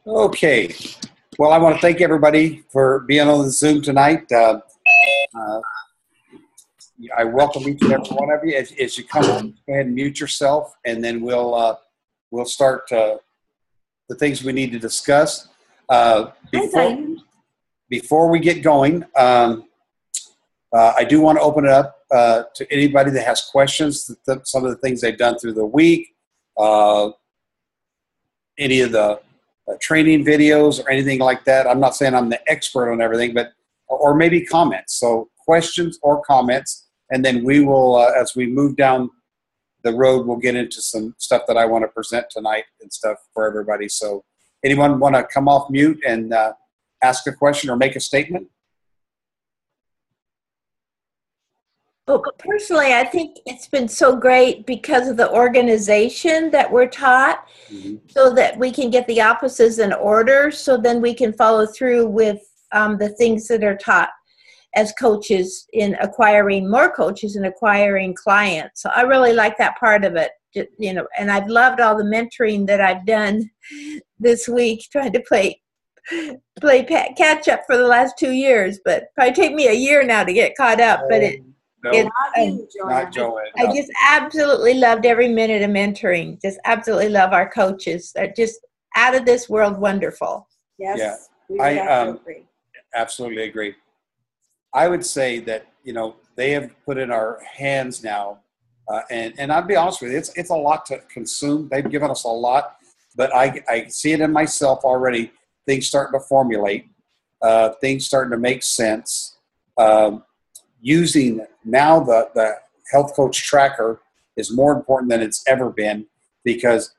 Okay. Well, I want to thank everybody for being on the Zoom tonight. I welcome each and every one of you. As you come on, go ahead and mute yourself, and then we'll start the things we need to discuss. Before we get going, I do want to open it up to anybody that has questions, some of the things they've done through the week, any of the training videos or anything like that. I'm not saying I'm the expert on everything, but or maybe comments. So questions or comments, and then we will, as we move down the road, we'll get into some stuff that I want to present tonight and stuff for everybody. So anyone want to come off mute and ask a question or make a statement? Well, personally, I think it's been so great because of the organization that we're taught, so that we can get the offices in order, so then we can follow through with the things that are taught as coaches in acquiring more coaches and acquiring clients. So I really like that part of it, you know, and I've loved all the mentoring that I've done this week, trying to play catch up for the last 2 years, but probably take me a year now to get caught up, but Not Joanne. I just absolutely loved every minute of mentoring. Just absolutely love our coaches. They're just out of this world wonderful. Yes, yeah. I absolutely agree. I would say that, you know, they have put in our hands now, and I'll be honest with you, it's a lot to consume. They've given us a lot, but I see it in myself already. Things starting to formulate, things starting to make sense. Using now the health coach tracker is more important than it's ever been, because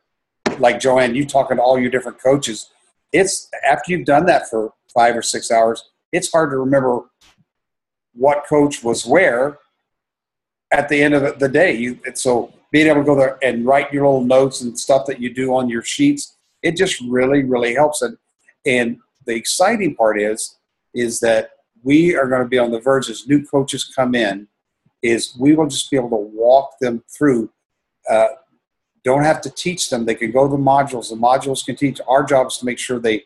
like Joanne, you talking to all your different coaches, it's after you've done that for 5 or 6 hours, it's hard to remember what coach was where at the end of the day. So being able to go there and write your little notes and stuff that you do on your sheets, it just really, really helps. And the exciting part is that we are going to be on the verge as new coaches come in, is we will just be able to walk them through. Don't have to teach them. They can go to the modules. The modules can teach. Our job is to make sure they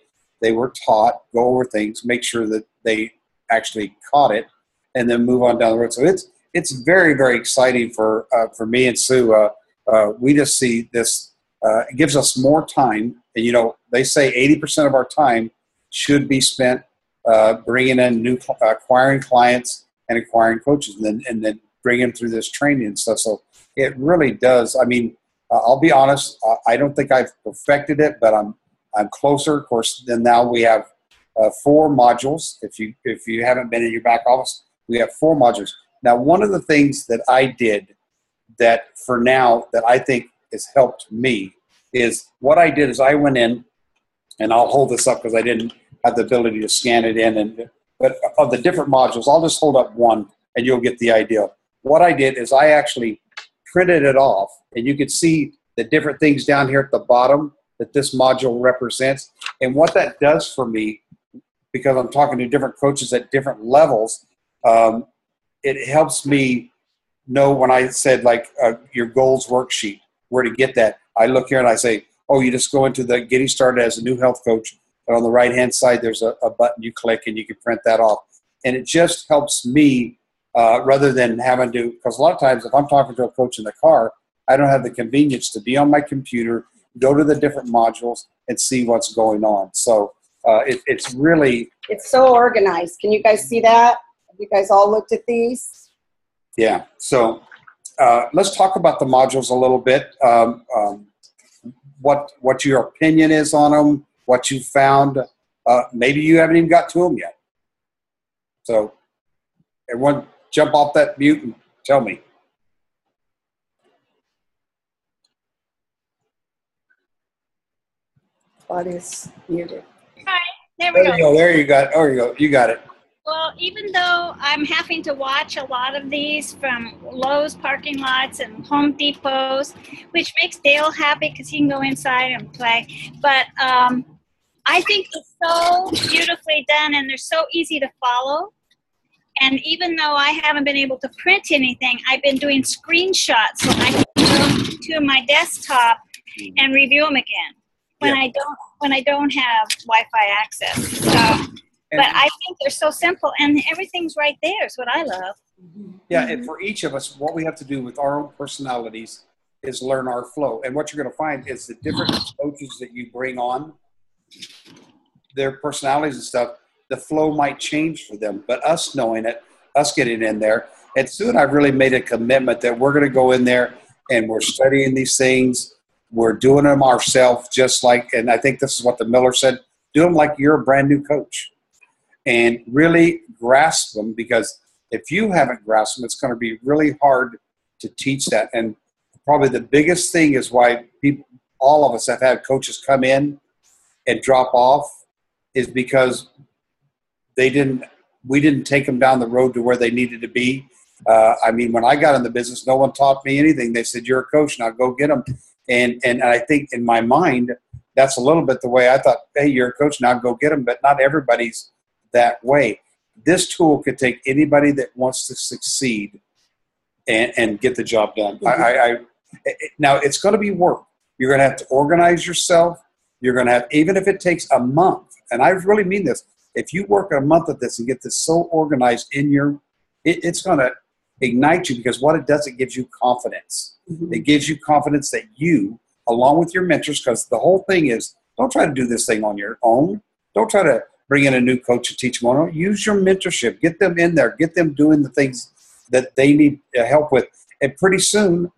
were taught, go over things, make sure that they actually caught it, and then move on down the road. So it's very, very exciting for me and Sue. We just see this. It gives us more time. And, you know, they say 80% of our time should be spent bringing in acquiring clients and acquiring coaches, and then bring them through this training and stuff. So it really does. I mean, I'll be honest. I don't think I've perfected it, but I'm closer. Of course, then now we have 4 modules. If you haven't been in your back office, we have 4 modules. Now, one of the things that I did that for now that I think has helped me is what I did is I went in, and I'll hold this up because I didn't have the ability to scan it in. But of the different modules, I'll just hold up one and you'll get the idea. What I did is I actually printed it off, and you can see the different things down here at the bottom that this module represents. And what that does for me, because I'm talking to different coaches at different levels, it helps me know when I said like your goals worksheet, where to get that. I look here and I say, oh, you just go into the Getting Started as a New Health Coach. And on the right-hand side, there's a button you click and you can print that off. And it just helps me rather than having to, because a lot of times if I'm talking to a coach in the car, I don't have the convenience to be on my computer, go to the different modules, and see what's going on. So it's really... It's so organized. Can you guys see that? Have you guys all looked at these? Yeah. So let's talk about the modules a little bit. What your opinion is on them, what you found. Maybe you haven't even got to them yet. So everyone jump off that mute and tell me. Claudia's muted. Hi, there we go. There you go. There you go. You got it. Well, even though I'm having to watch a lot of these from Lowe's parking lots and Home Depots, which makes Dale happy because he can go inside and play. But I think it's so beautifully done, and they're so easy to follow. And even though I haven't been able to print anything, I've been doing screenshots so I can go to my desktop and review them again. when Yeah. I don't have Wi-Fi access. But I think they're so simple, and everything's right there. Is what I love. Yeah, and for each of us, what we have to do with our own personalities is learn our flow. And what you're going to find is the different coaches that you bring on, their personalities and stuff, the flow might change for them. But us knowing it, us getting in there, and soon I've really made a commitment that we're going to go in there and we're studying these things. We're doing them ourselves, just like, and I think this is what the Miller said, do them like you're a brand new coach and really grasp them, because if you haven't grasped them, it's going to be really hard to teach that. And probably the biggest thing is why people, all of us have had coaches come in and drop off, is because we didn't take them down the road to where they needed to be. I mean, when I got in the business, no one taught me anything. They said, you're a coach, now go get them. And I think in my mind, that's a little bit the way I thought, hey, you're a coach, now go get them. But not everybody's that way. This tool could take anybody that wants to succeed and get the job done. Now, it's going to be work. You're going to have to organize yourself. You're going to have, even if it takes a month, and I really mean this, if you work a month at this and get this so organized in it's going to ignite you, because what it does, it gives you confidence. Mm-hmm. It gives you confidence that you, along with your mentors, because the whole thing is, don't try to do this thing on your own. Don't try to bring in a new coach and teach them on. Use your mentorship. Get them in there. Get them doing the things that they need help with. And pretty soon,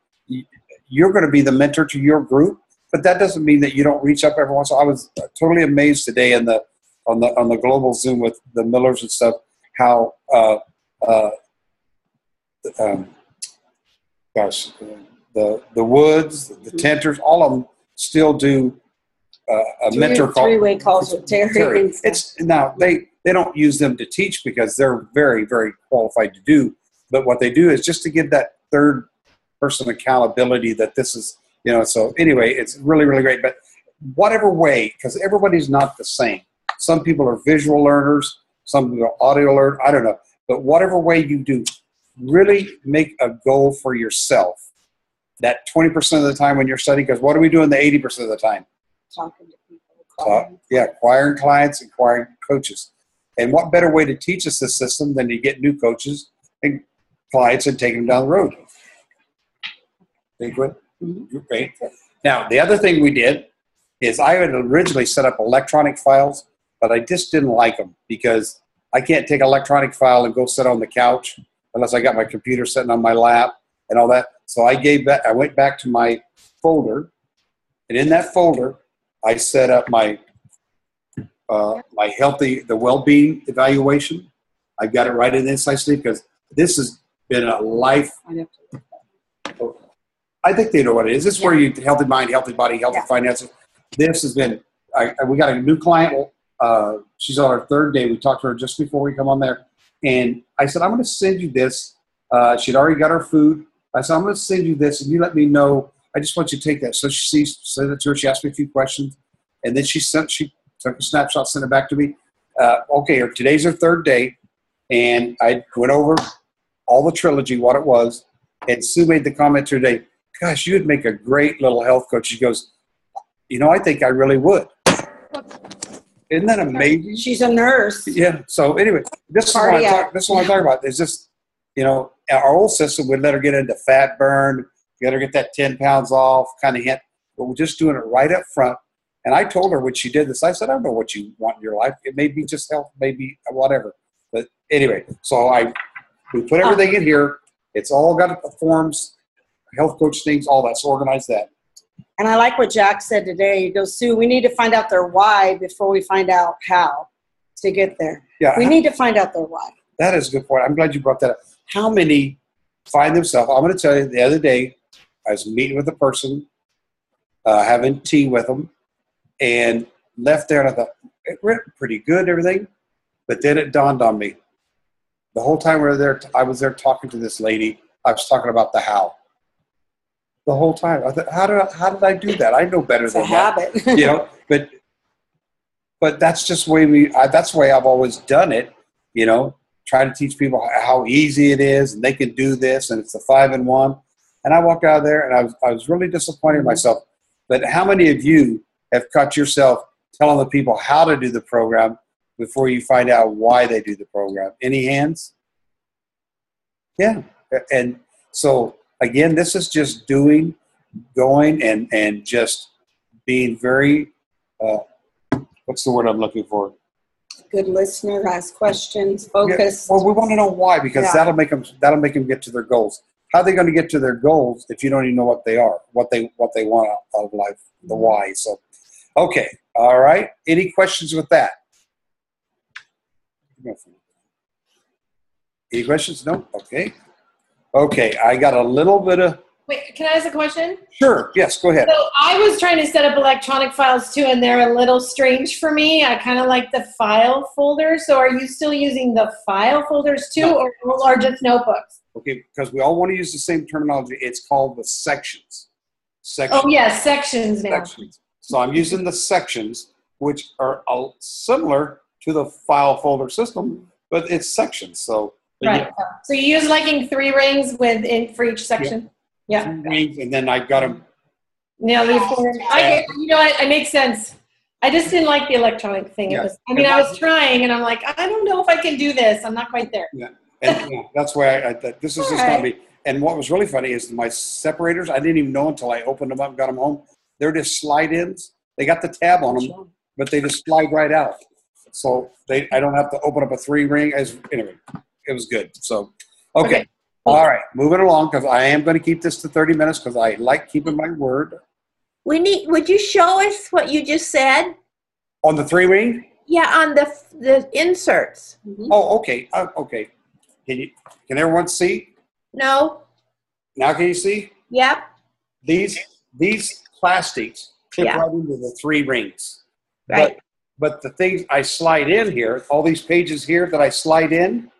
you're going to be the mentor to your group. But that doesn't mean that you don't reach up every once in a while. I was totally amazed today on the global Zoom with the Millers and stuff, how the Woods, the Tenters, all of them still do a mentor call. Three-way calls with Terry. It's now they don't use them to teach, because they're very, very qualified to do. But what they do is just to give that third person accountability that this is, so anyway, it's really, really great. But whatever way, because everybody's not the same. Some people are visual learners, some people are audio learners, I don't know. But whatever way you do, really make a goal for yourself. That 20% of the time when you're studying, because what are we doing the 80% of the time? Talking to people. Acquiring clients, acquiring coaches. And what better way to teach us this system than to get new coaches and clients and take them down the road? Think what? Mm-hmm. Great. Now, the other thing we did is I had originally set up electronic files, but I just didn't like them, because I can't take an electronic file and go sit on the couch unless I got my computer sitting on my lap and all that. So I went back to my folder, and in that folder, I set up my the well-being evaluation. I got it right in Inside Sleep, because this has been a life. I think they know what it is. This is where you healthy mind, healthy body, healthy finances. This has been. We got a new client. She's on her third day. We talked to her just before we come on there, and I said, I'm going to send you this. She'd already got her food. I said, I'm going to send you this, and you let me know. I just want you to take that. So she sent it to her. She asked me a few questions, and then she took a snapshot, sent it back to me. Okay, today's her third day, and I went over all the trilogy, what it was, and Sue made the comment today, gosh, you would make a great little health coach. She goes, I think I really would. Isn't that amazing? She's a nurse. Yeah. So anyway, this is what I'm talking about. Is just, our old system would let her get into fat burn, let her get that 10 pounds off kind of hint, but we're just doing it right up front. And I told her when she did this, I said, I don't know what you want in your life. It may be just health, maybe whatever. But anyway, so we put everything in here. It's all got the forms, health coach things, all that's organized that. And I like what Jack said today. He goes, Sue, we need to find out their why before we find out how to get there. Yeah, we need to find out their why. That is a good point. I'm glad you brought that up. How many find themselves? I'm going to tell you, the other day, I was meeting with a person, having tea with them, and left there, and I thought, it went pretty good, everything. But then it dawned on me. The whole time I was there talking to this lady, I was talking about the how. The whole time. I thought, how did I do that? I know better than that. It's a habit. But that's just the way that's the way I've always done it, try to teach people how easy it is, and they can do this, and it's a 5-in-1. And I walked out of there, and I was really disappointed in myself. But how many of you have caught yourself telling the people how to do the program before you find out why they do the program? Any hands? Yeah. And so, again, this is just going and just being very, what's the word I'm looking for? Good listener, ask questions, focus. Yeah. Well, we want to know why, because that'll make them get to their goals. How are they going to get to their goals if you don't even know what they are, what they want out of life, the why? So, okay, all right. Any questions with that? Any questions? No. Okay. Okay. I got a little bit of. Wait, can I ask a question? Sure. Yes. Go ahead. So I was trying to set up electronic files too, and they're a little strange for me. I kind of like the file folders. So are you still using the file folders too, No. or just notebooks? Okay, because we all want to use the same terminology. It's called the sections. Oh, yeah, sections now. Sections. So I'm using the sections, which are similar to the file folder system, but it's sections. So Right. Yeah. So you use like in 3 rings for each section? Yeah. 3 rings, and then I got them. Yeah, you know what? It makes sense. I just didn't like the electronic thing. Yeah. I was trying, and I'm like, I don't know if I can do this. I'm not quite there. Yeah. And that's why I thought this is just going to be. And what was really funny is my separators, I didn't even know until I opened them up and got them home. They're just slide-ins. They got the tab on them, but they just slide right out. So I don't have to open up a 3-ring. Anyway, it was good. So, okay. All right. Moving along, because I am going to keep this to 30 minutes because I like keeping my word. Would you show us what you just said? On the 3-ring? Yeah, on the inserts. Mm-hmm. Oh, okay. Okay. Can everyone see? No. Now can you see? Yep. These plastics clip right into the 3 rings. Right. But the things I slide in here, all these pages here that I slide in,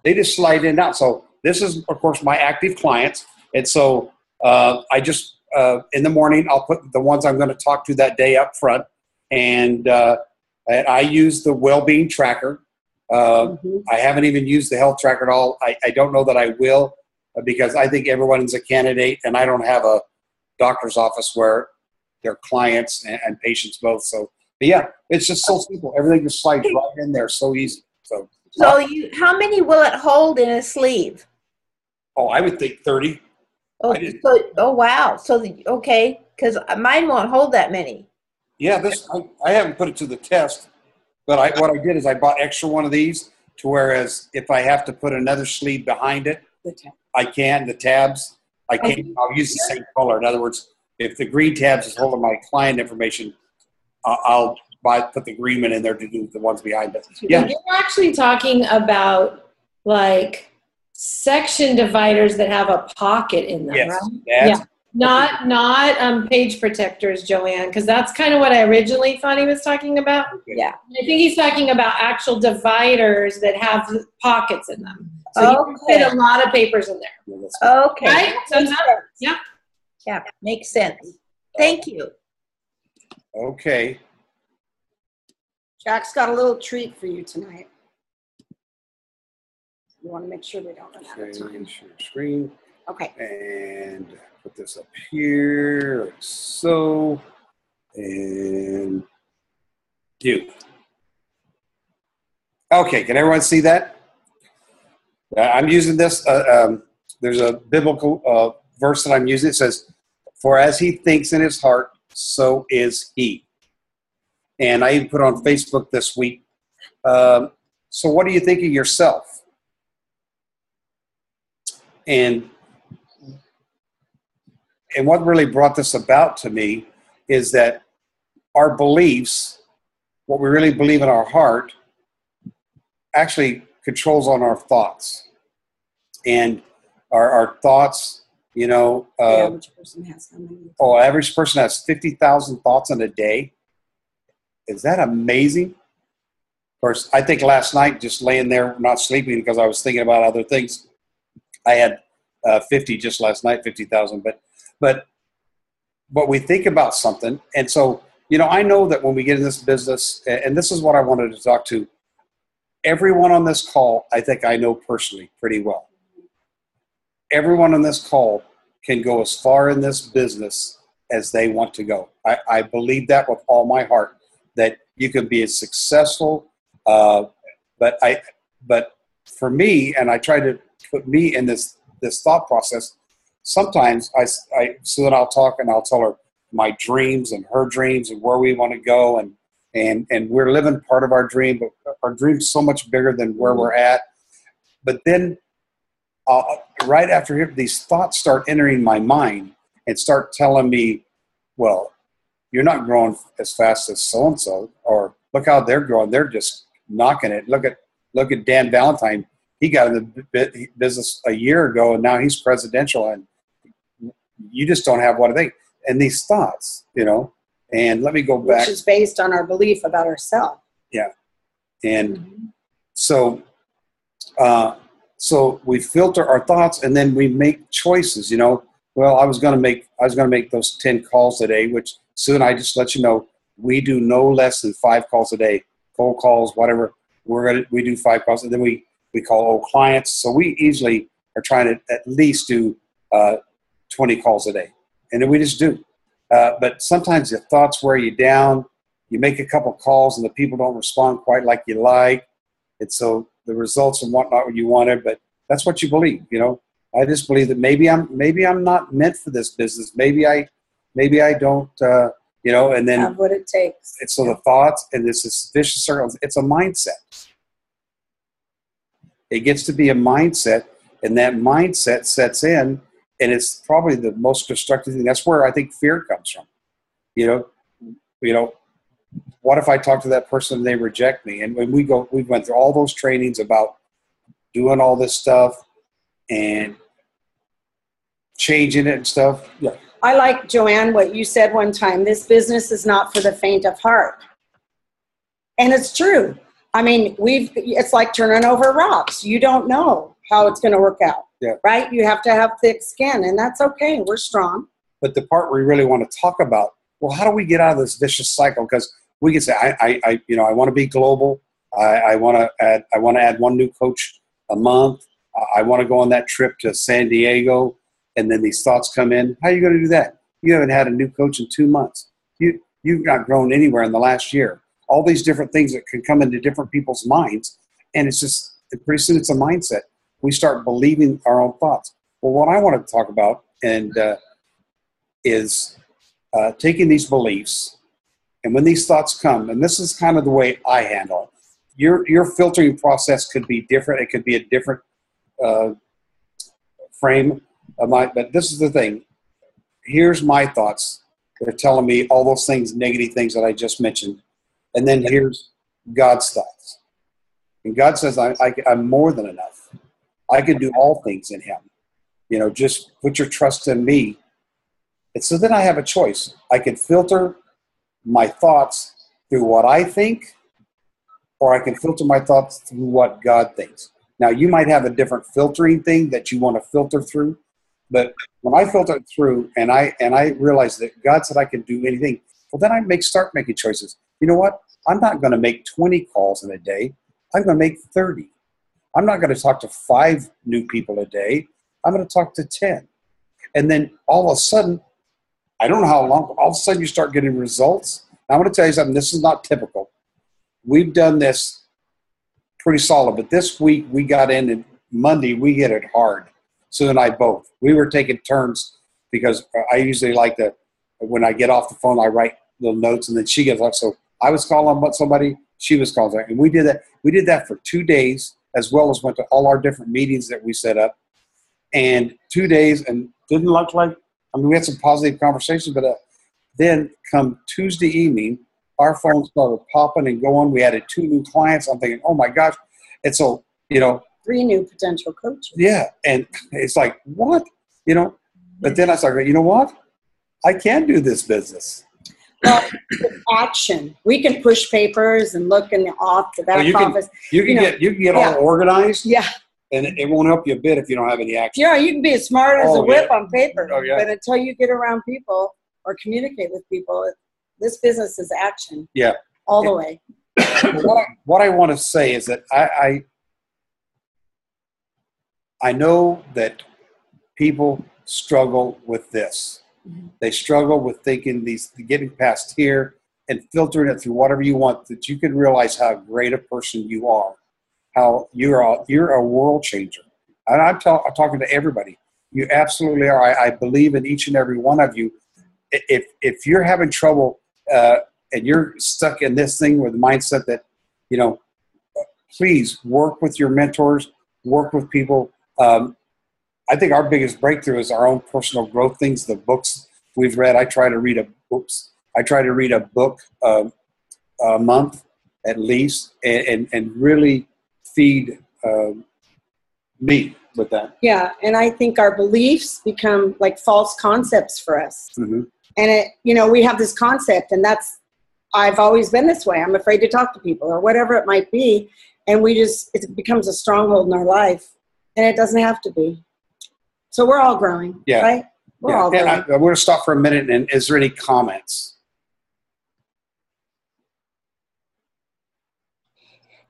they just slide in now. So this is, of course, my active clients. And so I just, in the morning, I'll put the ones I'm going to talk to that day up front. And I use the well-being tracker. I haven't even used the health tracker at all. I don't know that I will because I think everyone is a candidate, and I don't have a doctor's office where they're clients and patients both. So, but yeah, it's just so simple. Everything just slides right in there, so easy. So how many will it hold in a sleeve? Oh, I would think 30. Oh, wow. So, okay, because mine won't hold that many. Yeah, I haven't put it to the test. But what I did is I bought extra one of these to whereas if I have to put another sleeve behind it, I can. The tabs, I can. I'll use the same color. In other words, if the green tabs is holding my client information, I'll put the green one in there to do the ones behind it. Yeah. You're actually talking about like section dividers that have a pocket in them, right? Yeah. Not page protectors, Joanne, because that's kind of what I originally thought he was talking about. Okay. Yeah. I think he's talking about actual dividers that have pockets in them. So you can fit a lot of papers in there. Okay. Right? So yeah. Yeah, makes sense. Thank you. Okay. Jack's got a little treat for you tonight. You want to make sure we don't run out of time. Share screen. Okay. And put this up here, like so, and you. Okay, can everyone see that? I'm using this. There's a biblical verse that I'm using. It says, "For as he thinks in his heart, so is he." And I even put on Facebook this week. So what do you think of yourself? And what really brought this about to me is that our beliefs, what we really believe in our heart, actually controls on our thoughts. And our thoughts, you know. The average person has how many? Average person has 50,000 thoughts in a day. Is that amazing? Of course, I think last night, just laying there, not sleeping because I was thinking about other things, I had 50 just last night, 50,000. But we think about something. And so, you know, I know that when we get in this business, and this is what I wanted to talk to, everyone on this call, I think I know personally pretty well. Everyone on this call can go as far in this business as they want to go. I believe that with all my heart, that you can be as successful. But for me, and I try to put me in this thought process. Sometimes so that I'll talk and I'll tell her my dreams and her dreams and where we want to go, and we're living part of our dream, but our dream's so much bigger than where we're at. But then right after here, these thoughts start entering my mind and start telling me, well, you're not growing as fast as so-and-so, or look how they're growing. They're just knocking it. Look at Dan Valentine. He got in the business a year ago, and now he's presidential, and you just don't have what I think. And these thoughts, and let me go back. Which is based on our belief about ourselves. Yeah. And so we filter our thoughts, and then we make choices, Well, I was going to make those 10 calls a day, which soon I just let you know, we do no less than 5 calls a day, cold calls, whatever. We do 5 calls, and then we call old clients. So we easily are trying to at least do 20 calls a day, and then we just do. But sometimes the thoughts wear you down. You make a couple calls, and the people don't respond quite like you like, and so the results and whatnot what you wanted. But that's what you believe, I just believe that maybe I'm not meant for this business. Maybe I don't, and then have what it takes. So the thoughts, and this vicious circle, it's a mindset. It gets to be a mindset, and that mindset sets in, and it's probably the most destructive thing. That's where I think fear comes from. What if I talk to that person and they reject me? And when we went through all those trainings about doing all this stuff and changing it and stuff. Yeah. I like, Joanne, what you said one time, this business is not for the faint of heart. And it's true. I mean, it's like turning over rocks. You don't know how it's going to work out, right? You have to have thick skin, and that's okay. We're strong. But the part we really want to talk about, well, how do we get out of this vicious cycle? Because we can say, I want to be global. I want to add 1 new coach a month. I want to go on that trip to San Diego. And then these thoughts come in. How are you going to do that? You haven't had a new coach in 2 months. You've not grown anywhere in the last year. All these different things that can come into different people's minds. And it's just, pretty soon it's a mindset. We start believing our own thoughts. Well, what I want to talk about is taking these beliefs, and when these thoughts come, and this is kind of the way I handle it. Your filtering process could be different. It could be a different frame of mind. But this is the thing. Here's my thoughts. They're telling me all those things, negative things that I just mentioned. And then here's God's thoughts. And God says, I'm more than enough. I can do all things in him. Just put your trust in me. And so then I have a choice. I can filter my thoughts through what I think, or I can filter my thoughts through what God thinks. Now, you might have a different filtering thing that you want to filter through, but when I filter it through and I realize that God said I can do anything, well, then I start making choices. You know what? I'm not going to make 20 calls in a day. I'm going to make 30. I'm not going to talk to 5 new people a day. I'm going to talk to 10. And then all of a sudden, I don't know how long, all of a sudden you start getting results. Now, I'm going to tell you something. This is not typical. We've done this pretty solid, but this week we got in, and Monday we hit it hard. Sue and I both. We were taking turns because I usually like to, when I get off the phone, I write little notes, and then she gets off. So I was calling somebody, she was calling, and we did that. We did that for 2 days, as well as went to all our different meetings that we set up, and 2 days, and didn't look like. I mean, we had some positive conversations, but then come Tuesday evening, our phones started popping and going. We added 2 new clients. I'm thinking, oh my gosh. And so, 3 new potential coaches. Yeah. And it's like, what? But then I started, you know what? I can do this business. Well, action. We can push papers and look in the back office. You can get all organized. Yeah. And it won't help you a bit if you don't have any action. Yeah, you can be as smart as a whip on paper. Oh, yeah. But until you get around people or communicate with people, this business is action. Yeah. All the way. What I want to say is that I know that people struggle with this. They struggle with thinking getting past here and filtering it through whatever you want, that you can realize how great a person you are, how you're a world changer. And I'm talking to everybody. You absolutely are. I believe in each and every one of you. If you're having trouble and you're stuck in this thing with the mindset that, you know, please work with your mentors, work with people. I think our biggest breakthrough is our own personal growth things, the books we've read. I try to read a book a month at least, and really feed me with that. Yeah, and I think our beliefs become like false concepts for us. Mm-hmm. And we have this concept, and I've always been this way. I'm afraid to talk to people or whatever it might be. And it becomes a stronghold in our life, and it doesn't have to be. So we're all growing, right? We're all growing. I'm going to stop for a minute. And is there any comments?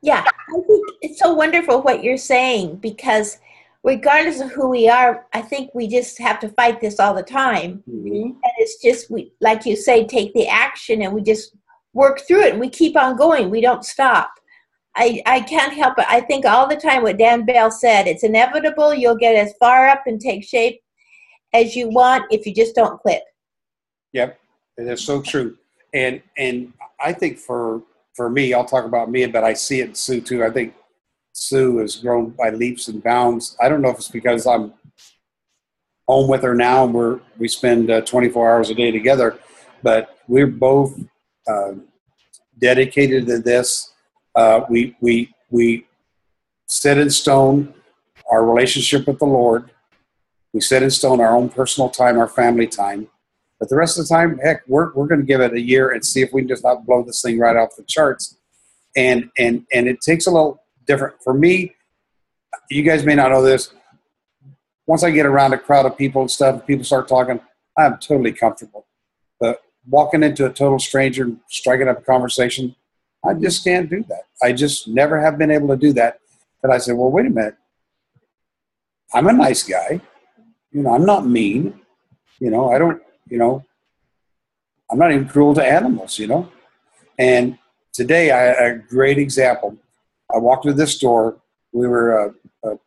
Yeah, I think it's so wonderful what you're saying, because regardless of who we are, I think we just have to fight this all the time. Mm-hmm. And it's just, like you say, take the action, and we just work through it, and we keep on going. We don't stop. I can't help it. I think all the time what Dan Bell said, it's inevitable. You'll get as far up and take shape as you want if you just don't quit. Yep, it is so true. And I think for me, I'll talk about me, but I see it in Sue too. I think Sue has grown by leaps and bounds. I don't know if it's because I'm home with her now and we spend 24 hours a day together, but we're both dedicated to this. We set in stone our relationship with the Lord. We set in stone our own personal time, our family time. But the rest of the time, heck, we're going to give it a year and see if we can just not blow this thing right off the charts. And it takes a little different. For me, you guys may not know this. Once I get around a crowd of people and stuff, people start talking, I'm totally comfortable. But walking into a total stranger and striking up a conversation, I just can't do that. I just never have been able to do that. But I said, well, wait a minute. I'm a nice guy. I'm not mean. I don't, I'm not even cruel to animals, And today, a great example. I walked into this store. We were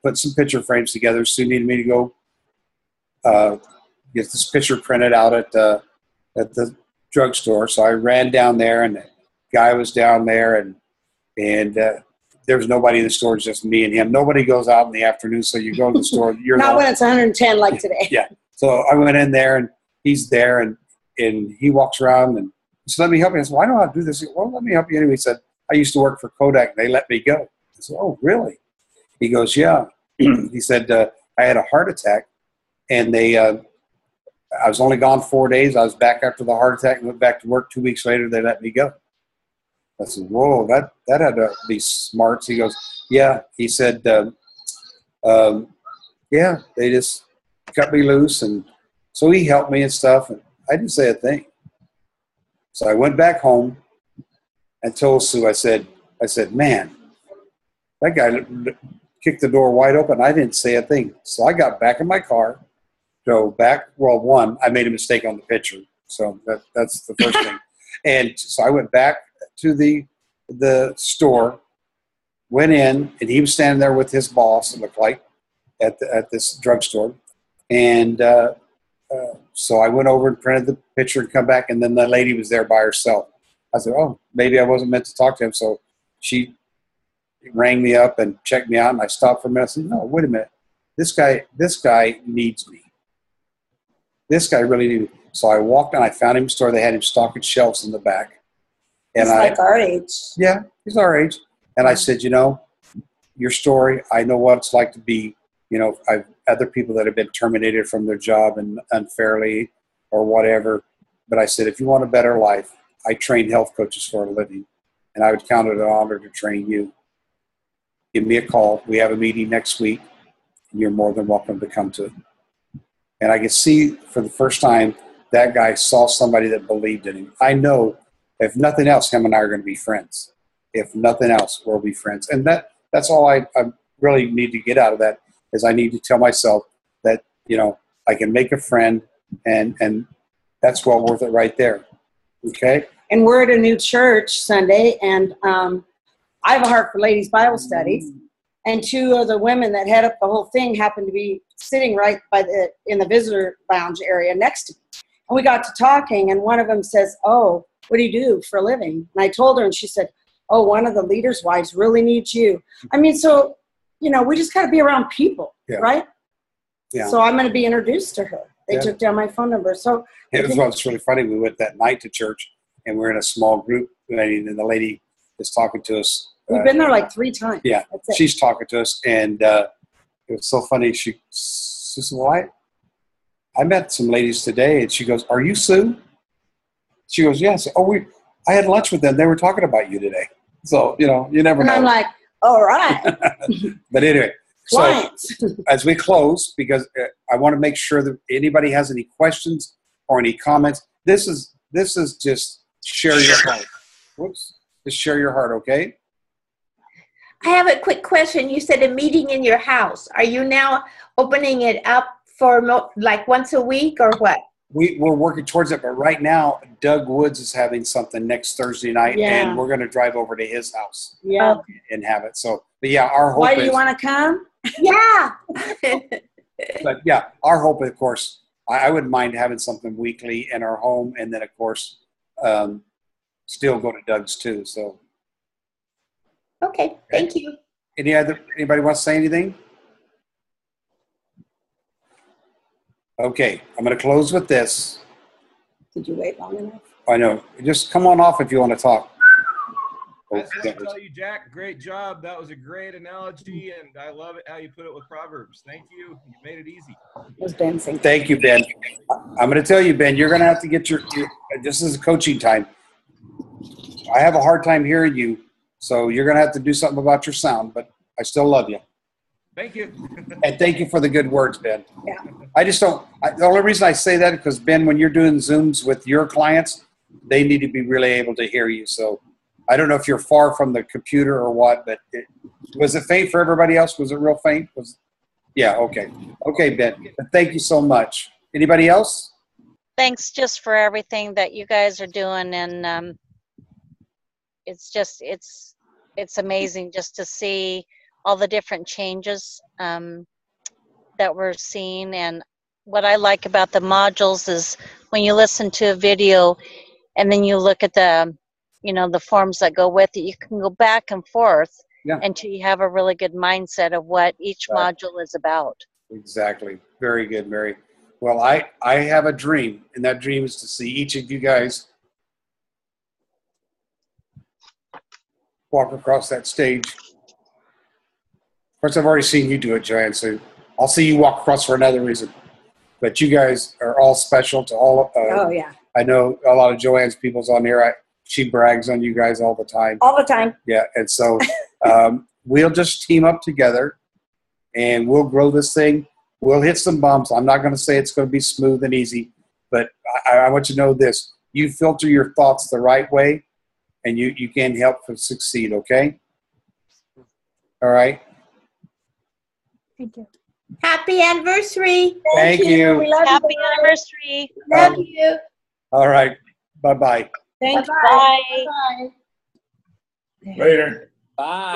putting some picture frames together. Sue needed me to go get this picture printed out at the drugstore. So I ran down there, and the guy was down there, and there was nobody in the store, just me and him. Nobody goes out in the afternoon, so you go to the store. You're not when it's 110 like today. Yeah. So I went in there, and he's there, and he walks around, and he said, let me help you. I said, well, I know how to do this. He said, well, let me help you anyway. He said, I used to work for Kodak. They let me go. I said, oh, really? He goes, yeah. He said, I had a heart attack, and I was only gone 4 days. I was back after the heart attack and went back to work. 2 weeks later, they let me go. I said, whoa, that had to be smart. He goes, yeah. He said, yeah, they just cut me loose. And so he helped me and stuff. And I didn't say a thing. So I went back home and told Sue, I said, man, that guy kicked the door wide open. I didn't say a thing. So I got back in my car, drove back. Well, one, I made a mistake on the picture. So that's the first thing. And so I went back to the store, went in, and he was standing there with his boss, it looked like, at this drugstore. And so I went over and printed the picture and come back, and then the lady was there by herself. I said, oh, maybe I wasn't meant to talk to him. So she rang me up and checked me out, and I stopped for a minute. I said, no, wait a minute. This guy needs me. This guy really needs me. So I walked and I found him in a store. They had him stocking shelves in the back. And he's like our age. Yeah, he's our age. And I said, your story, I know what it's like to be, I've other people that have been terminated from their job and unfairly or whatever. But I said, if you want a better life, I train health coaches for a living, and I would count it an honor to train you. Give me a call. We have a meeting next week, and you're more than welcome to come to it. And I could see for the first time that guy saw somebody that believed in him. I know, if nothing else, him and I are going to be friends. If nothing else, we'll be friends. And that's all I really need to get out of that, is I need to tell myself that, I can make a friend and That's well worth it right there. Okay. And we're at a new church Sunday, and I have a heart for ladies' Bible studies. And two of the women that head up the whole thing happened to be sitting right in the visitor lounge area next to me. And we got to talking, and one of them says, "Oh, what do you do for a living?" And I told her, and she said, "Oh, one of the leaders' wives really needs you." I mean, so, we just got to be around people, right? Yeah. So I'm going to be introduced to her. They took down my phone number. So it was really funny. We went that night to church, and we're in a small group, and the lady is talking to us. We've been there like 3 times. Yeah, she's talking to us, and it was so funny. She said, "Well, I met some ladies today," and she goes, "Are you Sue?" She goes, "Yes." "Oh, I had lunch with them. They were talking about you today." So you never know. And I'm like, "All right." But anyway, clients. So as we close, because I want to make sure that anybody has any questions or any comments. This is just share your heart. Whoops, just share your heart, okay? I have a quick question. You said a meeting in your house. Are you now opening it up for like once a week or what? We're working towards it, but right now, Doug Woods is having something next Thursday night, and we're going to drive over to his house and have it. So, but yeah, our hope Why do you want to come? Yeah. But yeah, our hope, of course, I wouldn't mind having something weekly in our home, and then, of course, still go to Doug's too. So. Okay, thank you. Anybody want to say anything? Okay, I'm going to close with this. Did you wait long enough? I know. Just come on off if you want to talk. I just want to tell you, Jack, great job. That was a great analogy, and I love it how you put it with Proverbs. Thank you. You made it easy. It was Ben saying. Thank you, Ben. I'm going to tell you, Ben, you're going to have to get this is coaching time. I have a hard time hearing you, so you're going to have to do something about your sound, but I still love you. Thank you. And thank you for the good words, Ben. Yeah. I just don't, the only reason I say that is because, Ben, when you're doing Zooms with your clients, they need to be really able to hear you. So I don't know if you're far from the computer or what, but was it faint for everybody else? Was it real faint? Yeah, okay. Okay, Ben. Thank you so much. Anybody else? Thanks just for everything that you guys are doing, and it's amazing just to see all the different changes that we're seeing. And what I like about the modules is when you listen to a video and then you look at the forms that go with it, you can go back and forth until you have a really good mindset of what each module is about. Exactly. Very good, Mary. Well, I have a dream, and that dream is to see each of you guys walk across that stage. Of course, I've already seen you do it, Joanne, so I'll see you walk across for another reason. But you guys are all special to all. Oh, yeah. I know a lot of Joanne's people's on here. She brags on you guys all the time. All the time. Yeah, and so we'll just team up together, and we'll grow this thing. We'll hit some bumps. I'm not going to say it's going to be smooth and easy, but I want you to know this. You filter your thoughts the right way, and you can help to succeed, okay? All right? Thank you. Happy anniversary. Thank you. We love Happy you. anniversary. Love you. All right. Bye-bye. Thank you. Bye. Bye. Later. Bye.